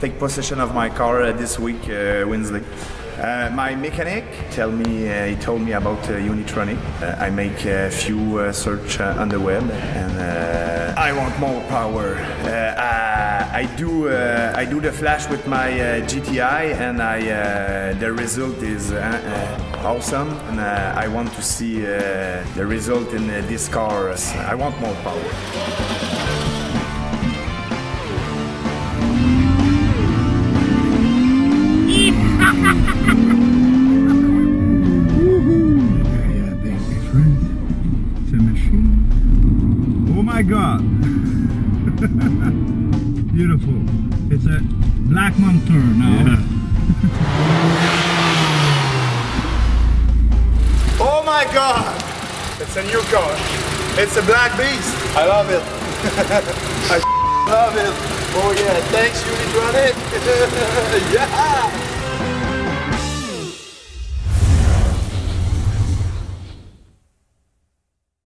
take possession of my car this week, Wednesday. My mechanic he told me about Unitronic. I make a few search on the web, and I want more power. I do the flash with my GTI, and the result is awesome. And I want to see the result in this car. I want more power. Oh my God! Beautiful. It's a black monster now. Yeah. Oh my God! It's a new car. It's a black beast. I love it. I love it. Oh yeah, thanks Unitronic. Yeah.